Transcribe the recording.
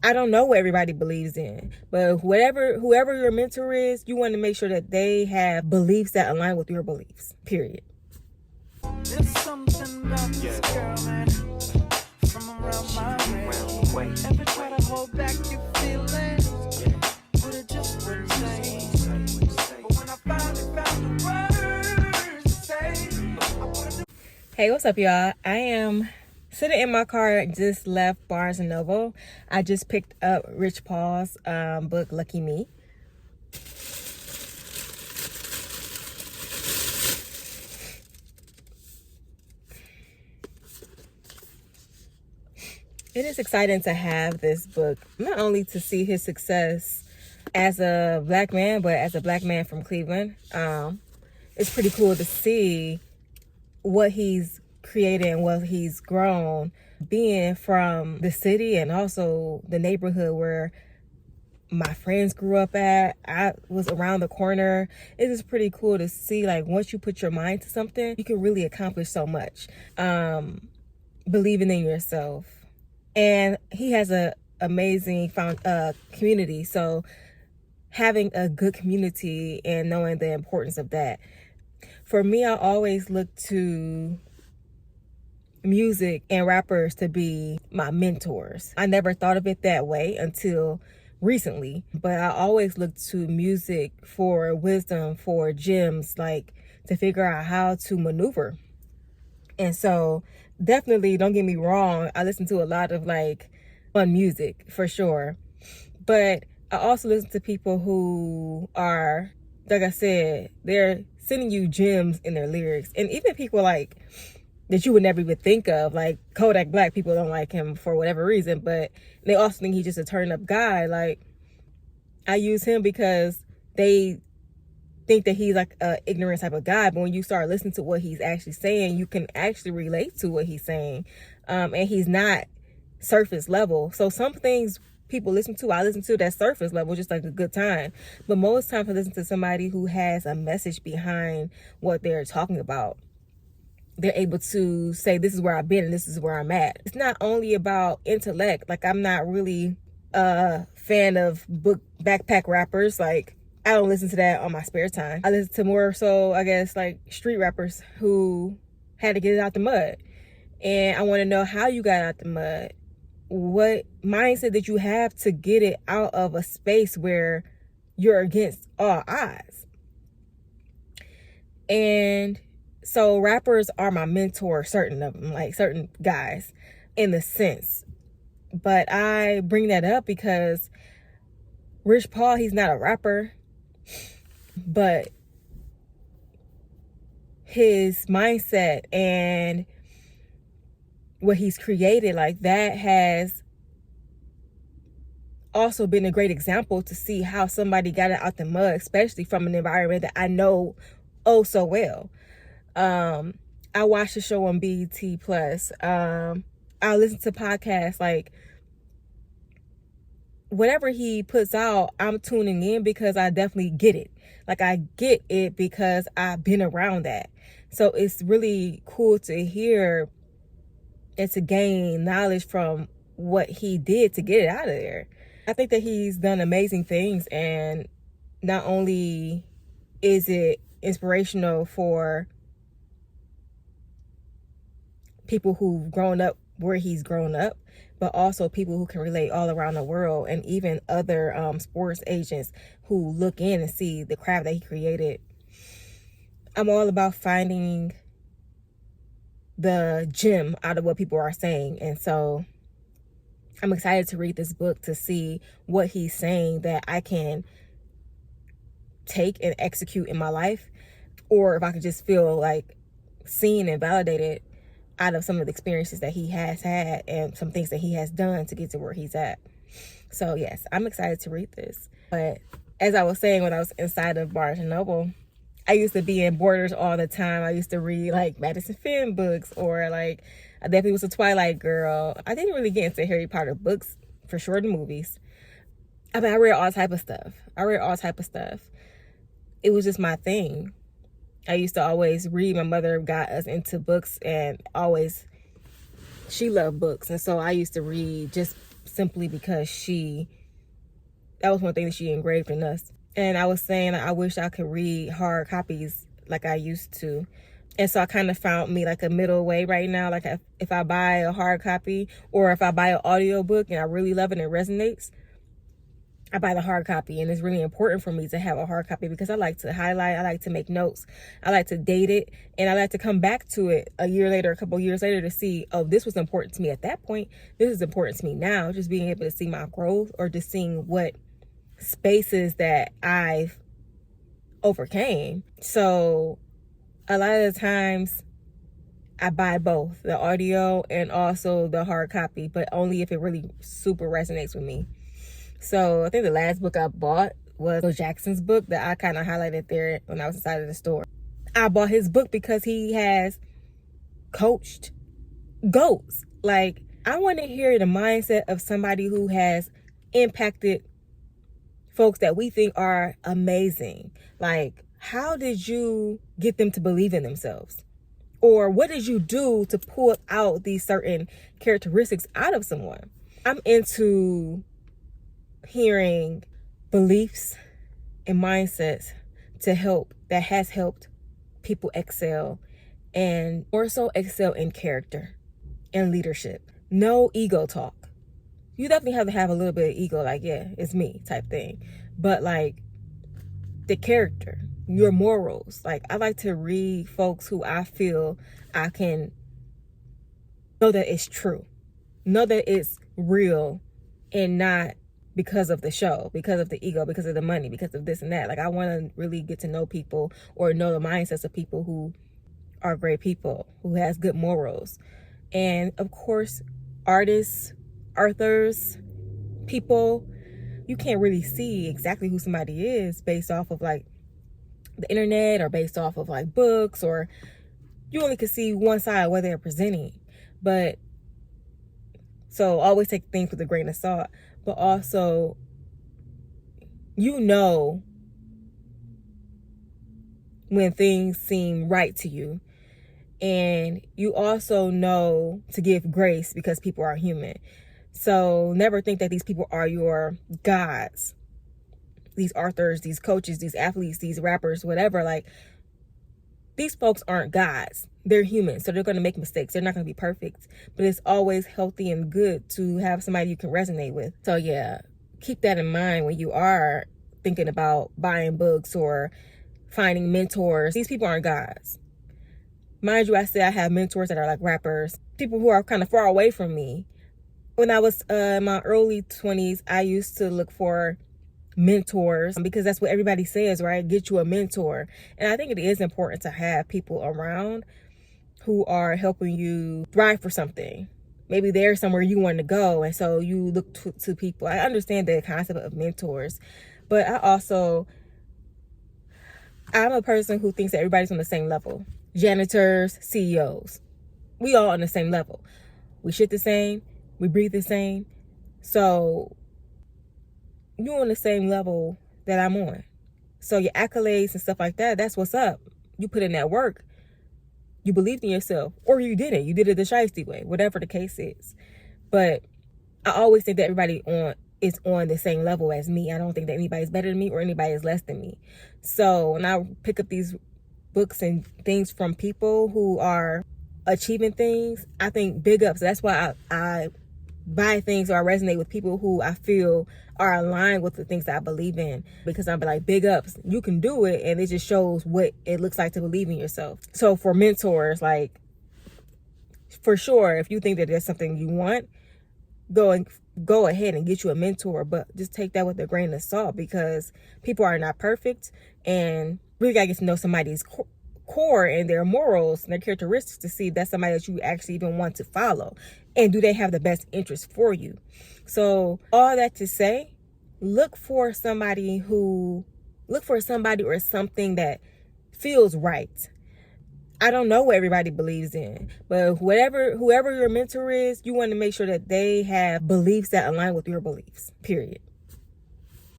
I don't know what everybody believes in, but whoever your mentor is, you want to make sure that they have beliefs that align with your beliefs, period. There's something about this girl, man, from around my way. Ever try to hold back your feelings, but it just wouldn't say. But when I finally found the words to say, Hey, what's up, y'all? I am sitting in my car, just left Barnes & Noble. I just picked up Rich Paul's book, Lucky Me. It is exciting to have this book, not only to see his success as a black man, but as a black man from Cleveland. It's pretty cool to see what he's created and what he's grown, being from the city and also the neighborhood where my friends grew up at. I was around the corner. It is pretty cool to see, like, once you put your mind to something, you can really accomplish so much. Believing in yourself. And he has a amazing community. So having a good community and knowing the importance of that. For me, I always look to music and rappers to be my mentors. I never thought of it that way until recently, but I always look to music for wisdom, for gems, like to figure out how to maneuver. And so definitely, don't get me wrong, I listen to a lot of like fun music for sure, but I also listen to people who are, like I said, they're sending you gems in their lyrics. And even people like that you would never even think of, like Kodak Black. People don't like him for whatever reason, but they also think he's just a turn up guy. Like, I use him because they think that he's like a ignorant type of guy, but when you start listening to what he's actually saying, you can actually relate to what he's saying. And he's not surface level. So some things people listen to, I listen to that surface level, just like a good time. But most times I listen to somebody who has a message behind what they're talking about. They're able to say, this is where I've been and this is where I'm at. It's not only about intellect. Like, I'm not really a fan of backpack rappers. Like, I don't listen to that on my spare time. I listen to more so, I guess, like street rappers who had to get it out the mud. And I want to know how you got out the mud. What mindset did you have to get it out of a space where you're against all odds? And so rappers are my mentor, certain of them, like certain guys in the sense. But I bring that up because Rich Paul, he's not a rapper, but his mindset and what he's created, like, that has also been a great example to see how somebody got it out the mud, especially from an environment that I know oh so well. I watch the show on BET Plus. I listen to podcasts. Like, whatever he puts out, I'm tuning in because I definitely get it. Like, I get it because I've been around that. So it's really cool to hear and to gain knowledge from what he did to get it out of there. I think that he's done amazing things, and not only is it inspirational for people who've grown up where he's grown up, but also people who can relate all around the world, and even other sports agents who look in and see the craft that he created. I'm all about finding the gem out of what people are saying. And so I'm excited to read this book to see what he's saying that I can take and execute in my life, or if I could just feel like seen and validated out of some of the experiences that he has had and some things that he has done to get to where he's at. So yes, I'm excited to read this. But as I was saying, when I was inside of Barnes & Noble, I used to be in Borders all the time. I used to read like Madison Finn books, or like, I definitely was a Twilight girl. I didn't really get into Harry Potter books, for sure, the movies. I mean, I read all type of stuff. It was just my thing. I used to always read. My mother got us into books, and always, she loved books. And so I used to read just simply because that was one thing that she engraved in us. And I was saying I wish I could read hard copies like I used to. And so I kind of found me like a middle way right now. Like if I buy a hard copy or if I buy an audio book and I really love it and it resonates, I buy the hard copy. And it's really important for me to have a hard copy because I like to highlight, I like to make notes, I like to date it, and I like to come back to it a year later, a couple years later to see, oh, this was important to me at that point. This is important to me now. Just being able to see my growth or just seeing what spaces that I've overcame. So a lot of the times I buy both the audio and also the hard copy, but only if it really super resonates with me. So I think the last book I bought was Phil Jackson's book that I kind of highlighted there when I was inside of the store. I bought his book because he has coached GOATs. Like, I want to hear the mindset of somebody who has impacted folks that we think are amazing. Like, how did you get them to believe in themselves? Or what did you do to pull out these certain characteristics out of someone? I'm into hearing beliefs and mindsets that has helped people excel, and more so excel in character and leadership. No ego talk. You definitely have to have a little bit of ego, like, yeah, it's me type thing. But like the character, your morals. Like, I like to read folks who I feel I can know that it's true, know that it's real, and not because of the show, because of the ego, because of the money, because of this and that. Like, I want to really get to know people or know the mindsets of people who are great people, who has good morals. And of course, artists, authors, people, you can't really see exactly who somebody is based off of like the internet or based off of like books, or you only can see one side of what they're presenting. But so always take things with a grain of salt, but also, you know, when things seem right to you. And you also know to give grace because people are human. So never think that these people are your gods. These authors, these coaches, these athletes, these rappers, whatever. Like, these folks aren't gods. They're human. So they're going to make mistakes. They're not going to be perfect. But it's always healthy and good to have somebody you can resonate with. So yeah, keep that in mind when you are thinking about buying books or finding mentors. These people aren't gods. Mind you, I say I have mentors that are like rappers, people who are kind of far away from me. When I was in my early 20s, I used to look for mentors because that's what everybody says, right? Get you a mentor. And I think it is important to have people around who are helping you thrive for something. Maybe they're somewhere you want to go, and so you look to people. I understand the concept of mentors, but I'm a person who thinks that everybody's on the same level. Janitors, CEOs, we all on the same level. We shit the same, we breathe the same. So you're on the same level that I'm on. So your accolades and stuff like that, that's what's up. You put in that work. You believed in yourself, or you didn't. You did it the shiesty way, whatever the case is. But I always think that everybody is on the same level as me. I don't think that anybody's better than me or anybody is less than me. So when I pick up these books and things from people who are achieving things, I think big ups. That's why I buy things or I resonate with people who I feel are aligned with the things that I believe in, because I'm like, big ups, you can do it. And it just shows what it looks like to believe in yourself. So for mentors, like, for sure, if you think that there's something you want, go ahead and get you a mentor, but just take that with a grain of salt, because people are not perfect, and really gotta get to know somebody's core and their morals and their characteristics to see if that's somebody that you actually even want to follow, and do they have the best interest for you. So all that to say, look for somebody or something that feels right. I don't know what everybody believes in, but whoever your mentor is, you want to make sure that they have beliefs that align with your beliefs, period.